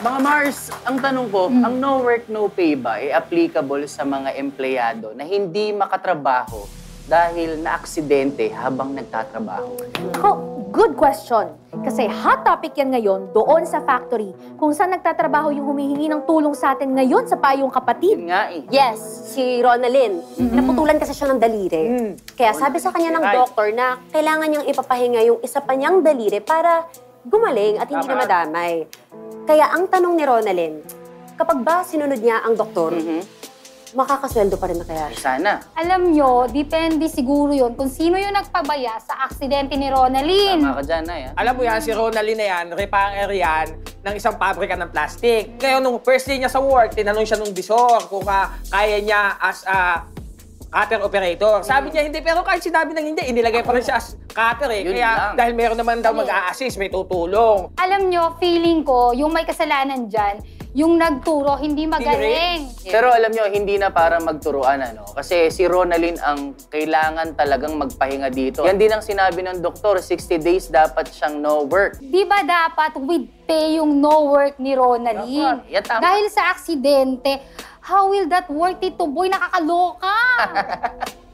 Mga Mars, ang tanong ko, ang no work, no pay ba ay applicable sa mga empleyado na hindi makatrabaho dahil na-aksidente habang nagtatrabaho? Oh, good question. Kasi hot topic yan ngayon doon sa factory kung saan nagtatrabaho yung humihingi ng tulong sa atin ngayon sa payong kapatid. Yun nga eh. Yes, si Ronalyn. Naputulan kasi siya ng daliri. Kaya sabi sa kanya ng doktor na kailangan niyang ipapahinga yung isa pa niyang daliri para gumaling at hindi na madamay. Kaya ang tanong ni Ronalyn, kapag ba sinunod niya ang doktor, makakasweldo pa rin na kaya? Sana. Alam nyo, depende siguro yun kung sino yung nagpabaya sa aksidente ni Ronalyn. Tama ka dyan, Nay. Alam mo yan, si Ronalyn na yan, repanger yan ng isang pabrika ng plastic. Ngayon, nung first day niya sa work, tinanong siya nung bisor kung kaya niya as a cutter operator. Sabi niya, hindi. Pero kahit sinabi ng hindi, inilagay pa rin siya as cutter eh. Yun Kaya lang. dahil meron naman daw mag-a-assist, may tutulong. Alam nyo, feeling ko, yung may kasalanan dyan, yung nagturo, hindi magaling. Pero alam nyo, hindi na para magturuan, ano? Kasi si Ronalyn ang kailangan talagang magpahinga dito. Yan din ang sinabi ng doktor, 60 days dapat siyang no work. Di ba dapat with pay yung no work ni Ronalyn? Dapat. Yan, tama. Dahil sa aksidente, how will that work, Tito Boy? Nakakaloka!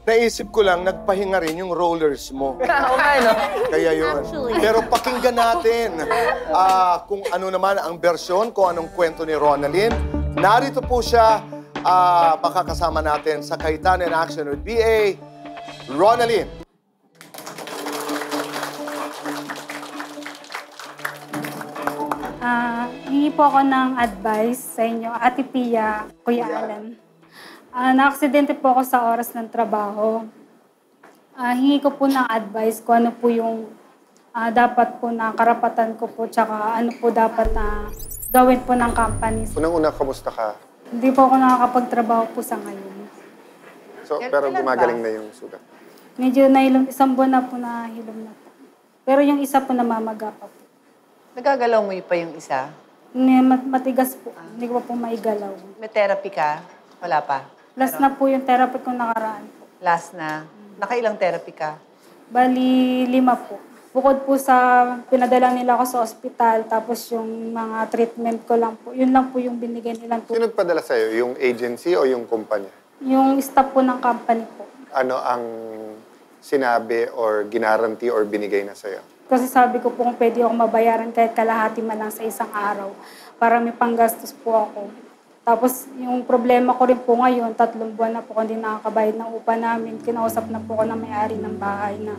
Naisip ko lang, nagpahinga rin yung rollers mo. Oo nga, no? Kaya yun. Pero pakinggan natin kung ano naman ang bersyon, kung anong kwento ni Ronalyn. Narito po siya, makakasama natin sa Kaitan in Action with BA, Ronalyn. Hingi po ako ng advice sa inyo, Ate Pia, Kuya Alan. Na-aksidente po ako sa oras ng trabaho. Hingi ko po ng advice kung ano po yung dapat po na karapatan ko po, tsaka ano po dapat na gawin po ng company. Unang-una, kamusta ka? Hindi po ako nakakapagtrabaho po sa ngayon. So, pero gumagaling na yung sugat. Medyo isang buwan na po na hilom na po. Pero yung isa po namamaga pa po. Nagagalaw mo pa yung isa? Matigas po. Hindi ko pa po maigalaw. May therapy ka? Wala pa? Last na po yung therapy kong nakaraan po. Last na? Nakailang therapy ka? Bali, 5 po. Bukod po sa pinadala nila ako sa ospital, tapos yung mga treatment ko lang po, yun lang po yung binigay nilang Sino nagpadala sa'yo? Yung agency o yung kumpanya? Yung staff po ng company po. Ano ang sinabi or ginaranti or binigay na sa'yo? Kasi sabi ko po kung pwede ako mabayaran kahit kalahati man lang sa isang araw para may panggastos po ako. Tapos yung problema ko rin po ngayon, 3 buwan na po hindi nakakabayad ng upa namin. Kinausap na po ako ng may-ari ng bahay na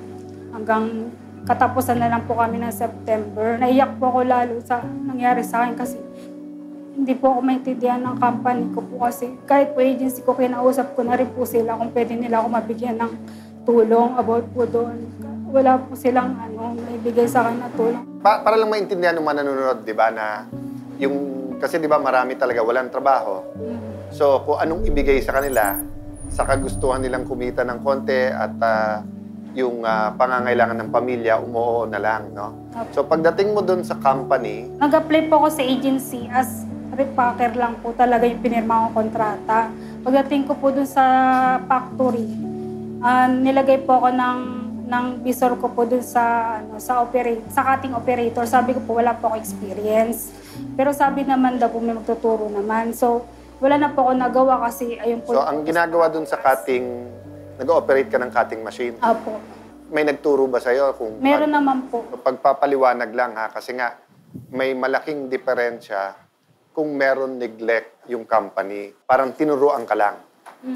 hanggang katapusan na lang po kami ng September. Naiyak po ako lalo sa nangyari sa akin kasi hindi po ako maintindihan ng company ko po kasi kahit po agency ko, kinausap ko na rin po sila kung pwede nila ako mabigyan ng tulong about po doon. Wala po silang maibigay sa akin na tulong. Para lang maintindihan ng mga nanonood, di ba, na yung, kasi di ba marami talaga walang trabaho. So, kung anong ibigay sa kanila, sa kagustuhan nilang kumita ng konti at yung pangangailangan ng pamilya, umuo na lang, no? So, pagdating mo doon sa company... Nag-apply po ako sa agency as repacker lang po talaga yung pinirma kong kontrata. Pagdating ko po doon sa factory, nilagay po ako ng visor ko po dun sa cutting operator. Sabi ko po, wala po ako experience. Pero sabi naman daw po, may magtuturo naman. So, wala na po ako nagawa kasi ayun po. So, ang ginagawa dun sa cutting, nag-ooperate ka ng cutting machine? Apo. May nagturo ba sa'yo? Meron naman po. Pagpapaliwanag lang ha, kasi nga, may malaking diferensya kung meron neglect yung company. Parang tinuruan ka lang.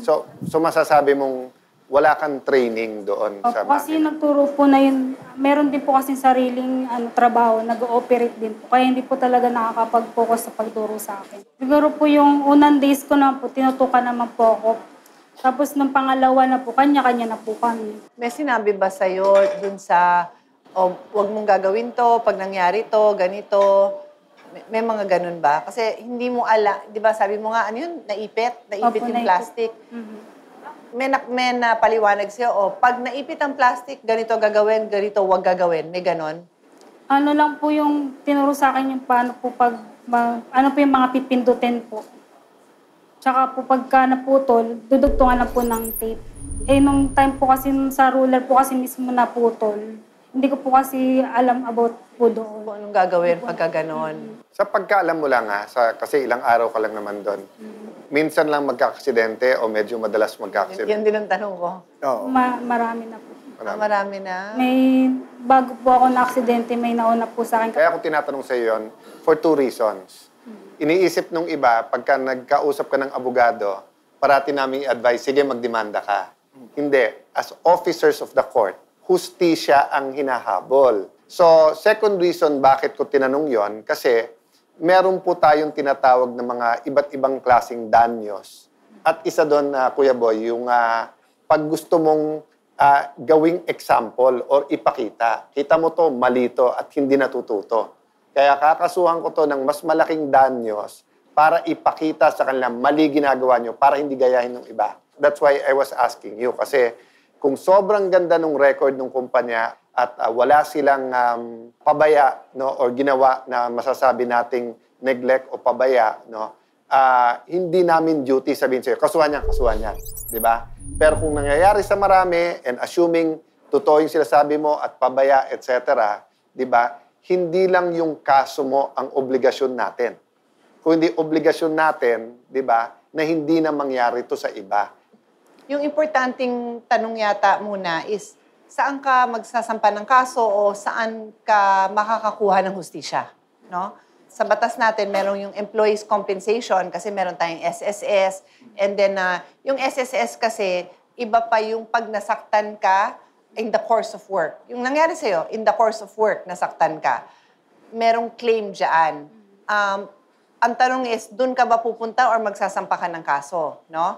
So masasabi mong wala kang training doon sa kasi nagturo po na yun, meron din po kasi sariling trabaho, nag-ooperate din po. Kaya hindi po talaga nakakapag-focus sa pagturo sa akin. Siguro po yung unang days ko naman po, tinutukan naman po ako. Tapos nung pangalawa na po, kanya-kanya na po kami. May sinabi ba sa'yo dun sa, wag mong gagawin to, pag nangyari to, ganito, may mga ganun ba? Kasi hindi mo di ba sabi mo nga, naipit yung plastic. May napaliwanag sa'yo, pag naipit ang plastic, ganito gagawin, ganito wag gagawin. May ganon? Ano lang po yung tinuro sa akin yung paano po ano po yung mga pipindutin po. Tsaka po pagka naputol, dudugtungan lang po ng tape. Nung time po kasi sa ruler po kasi mismo naputol, Hindi ko po kasi alam about po doon. Kung anong gagawin pagka ganon. Sa pagkaalam mo lang kasi ilang araw ka lang naman doon, minsan lang magkakaksidente o medyo madalas magkakaksidente? Yan din ang tanong ko. Oo. Marami na po. Marami na. May, bago po ako na-aksidente, may nauna po sa akin. Kaya ako tinatanong sa iyo yun for 2 reasons. Iniisip nung iba, pagka nagkausap ka ng abogado, parati namin i-advise, sige, magdemanda ka. Hindi. As officers of the court, hustisya ang hinahabol. So, second reason bakit ko tinanong yon kasi meron po tayong tinatawag na mga iba't ibang klaseng danyos. At isa doon, Kuya Boy, yung pag gusto mong gawing example or ipakita. Kita mo to, malito at hindi natututo. Kaya kakasuhan ko to ng mas malaking danyos para ipakita sa kanila mali ginagawa nyo para hindi gayahin ng iba. That's why I was asking you. Kasi kung sobrang ganda ng record ng kumpanya at wala silang pabaya no, or ginawa na masasabi nating neglect o pabaya, no, hindi namin duty sabihin sa'yo, kasuhan yan. Di ba? Pero kung nangyayari sa marami and assuming totoo yung sinasabi mo at pabaya, etc., di ba? Hindi lang yung kaso mo ang obligasyon natin. Kung hindi obligasyon natin, di ba, na hindi na mangyari to sa iba. Yung importanteng tanong yata muna is, saan ka magsasampa ng kaso o saan ka makakakuha ng hustisya? No? Sa batas natin, meron yung employees compensation kasi meron tayong SSS. And then, yung SSS kasi, iba pa yung pag nasaktan ka in the course of work. Yung nangyari sa'yo, in the course of work, nasaktan ka. Merong claim dyan. Ang tanong is, dun ka ba pupunta or magsasampa ka ng kaso? No?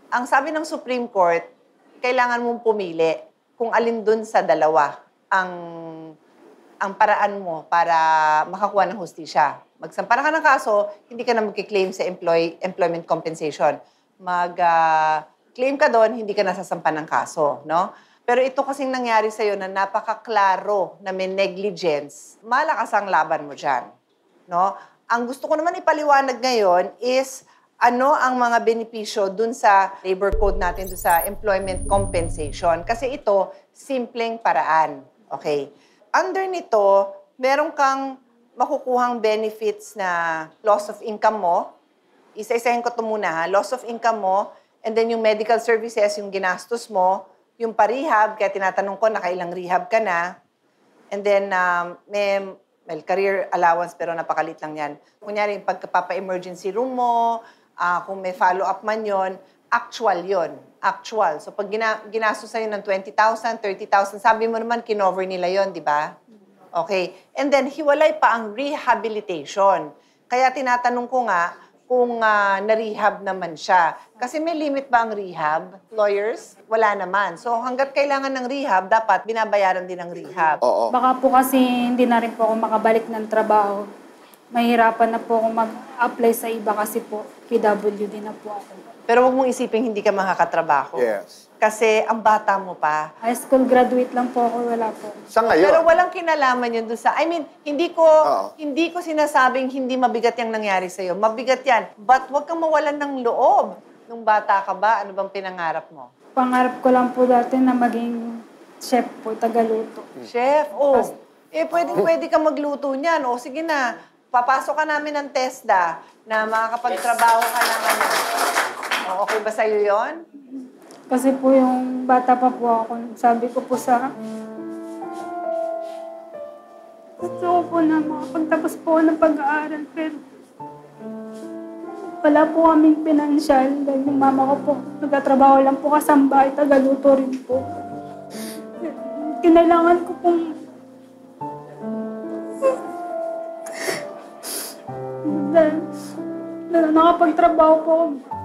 Ang sabi ng Supreme Court, kailangan mong pumili kung alin dun sa dalawa ang paraan mo para makakuha ng hustisya. Magsampara ka ng kaso, hindi ka na magkiklaim sa employment compensation. Mag-claim ka doon, hindi ka nasasampa ng kaso. No? Pero ito kasing nangyari sa'yo na napakaklaro na may negligence, malakas ang laban mo dyan. No? Ang gusto ko naman ipaliwanag ngayon is ano ang mga benepisyo dun sa labor code natin, dun sa employment compensation. Kasi ito, simpleng paraan. Okay? Under nito, meron kang makukuhang benefits na loss of income mo. Isa-isahin ko ito muna, ha? Loss of income mo, and then yung medical services, yung ginastos mo, yung pa-rehab, kaya tinatanong ko, nakailang rehab ka na, and then may career allowance, pero napakalit lang yan. Kunyari, yung pagkapapa-emergency room mo, kung may follow-up man yon, actual yon. Actual. So, pag ginastos sa'yo ng 20,000, 30,000, sabi mo naman, kinover nila yon, di ba? Okay. And then, hiwalay pa ang rehabilitation. Kaya tinatanong ko nga, kung na-rehab naman siya. Kasi may limit ba ang rehab? Lawyers? Wala naman. So, hanggat kailangan ng rehab, dapat binabayaran din ng rehab. Oo. Baka po kasi hindi na rin po ako makabalik ng trabaho. Mahirapan na po ako mag-apply sa iba kasi po PWD na po ako. Pero wag mong isipin hindi ka makakatrabaho. Yes. Kasi ang bata mo pa. High school graduate lang po ako, wala po. Sa ngayon. Pero walang kinalaman yun doon sa... I mean, hindi ko sinasabing hindi mabigat yung nangyari sa'yo. Mabigat yan. But wag kang mawalan ng loob. Nung bata ka ba, ano bang pinangarap mo? Pangarap ko lang po dati na maging chef po, tagaluto. Chef, pwede ka magluto niyan. O sige na, papasok ka namin ng TESDA na makakapagtrabaho ka ng ano. O, okay ba sa'yo yon? Kasi po yung bata pa po ako, sabi ko po sa... Gusto ko po na makapagtapos po ako ng pag-aaral, pero wala po kaming pinansyal dahil yung mama ko po nagtatrabaho lang po kasambahay, tagaluto rin po. Kinailangan ko pong nakapagtrabaho po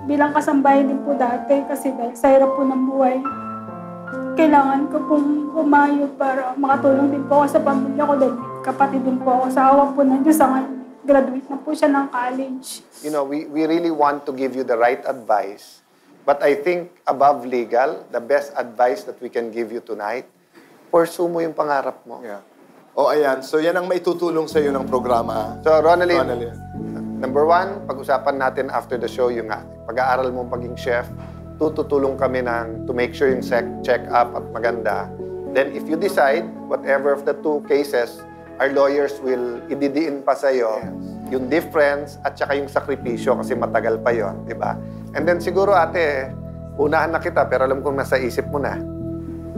bilang kasambahay din po dati kasi dahil sa hirap po ng buhay. Kailangan ko pong umayo para makatulong din po ako sa pamilya ko dahil kapatid din po ako. Sa awa po ng Diyos, graduate na po siya ng college. You know, we really want to give you the right advice. But I think above legal, the best advice that we can give you tonight, pursue mo yung pangarap mo. Yeah. O ayan, so yan ang maitutulong sa iyo ng programa. So, Ronalyn, number 1, pag-usapan natin after the show yung pag-aaral mong pagiging chef. Tutulong kami to make sure yung check-up at maganda. Then if you decide, whatever of the two cases, our lawyers will ididiin pa sa'yo yung difference at saka yung sakripisyo kasi matagal pa yon, di ba? And then siguro ate, unahan na kita pero alam kong nasa isip mo na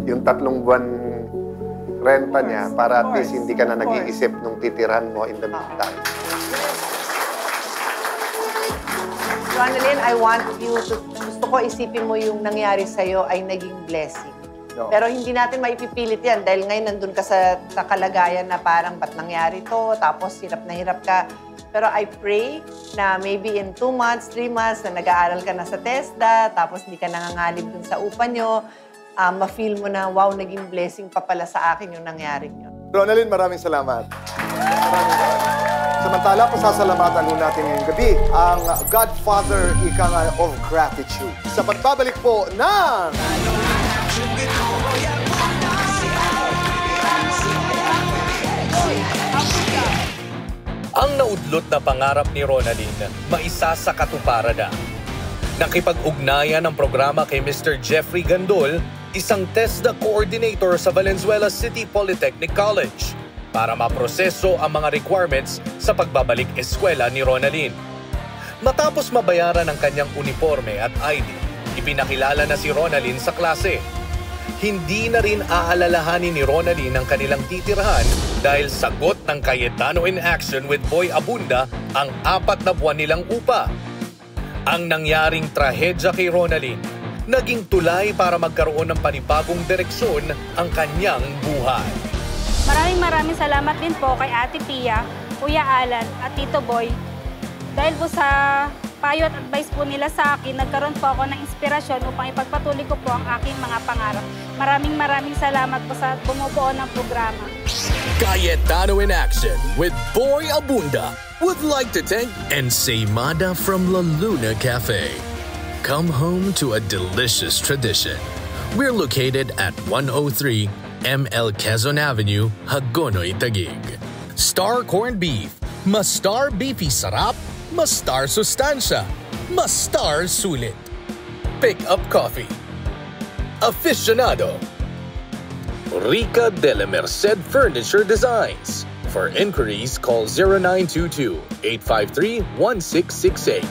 yung 3 buwan renta niya para at least hindi ka na nag-iisip nung titirahan mo in the meantime. Ronalyn, I want you to, gusto ko isipin mo yung nangyari sa'yo ay naging blessing. No. Pero hindi natin maipipilit yan dahil ngayon nandun ka sa kalagayan na parang ba't nangyari to, tapos hirap na hirap ka. Pero I pray na maybe in 2 months, 3 months na nag-aaral ka na sa TESDA, tapos hindi ka nangangalib dun sa upa nyo, ma-feel mo na, wow, naging blessing pa pala sa akin yung nangyari nyo. Ronalyn, maraming salamat. Samantala, pasasalamatan nun natin ngayong gabi ang Godfather ika nga of Gratitude. Sa pagbabalik po ng... Ang naudlot na pangarap ni Ronalyn, maisa sa katuparan na. Nakipag-ugnayan ang programa kay Mr. Jeffrey Gandol, isang TESDA coordinator sa Valenzuela City Polytechnic College, para maproseso ang mga requirements sa pagbabalik eskwela ni Ronalyn. Matapos mabayaran ang kanyang uniforme at ID, ipinakilala na si Ronalyn sa klase. Hindi na rin aalalahanin ni Ronalyn ang kanilang titirahan dahil sagot ng Cayetano in Action with Boy Abunda ang 4 na buwan nilang upa. Ang nangyaring trahedya kay Ronalyn, naging tulay para magkaroon ng panibagong direksyon ang kanyang buhay. Maraming salamat din po kay Ate Pia, Kuya Alan at Tito Boy. Dahil po sa payo at advice po nila sa akin, nagkaroon po ako ng inspirasyon upang ipagpatuloy ko po ang aking mga pangarap. Maraming salamat po sa bumubuo ng programa. Cayetano in Action with Boy Abunda would like to thank Ensaymada from La Luna Cafe. Come home to a delicious tradition. We're located at 103 ML Quezon Avenue, Hagonoy, Taguig. Star Corned Beef. Mas Star Beefy Sarap. Mas Star Sustansya. Mas Star Sulit. Pick Up Coffee. Aficionado. Rica de la Merced Furniture Designs. For inquiries, call 0922-853-1668.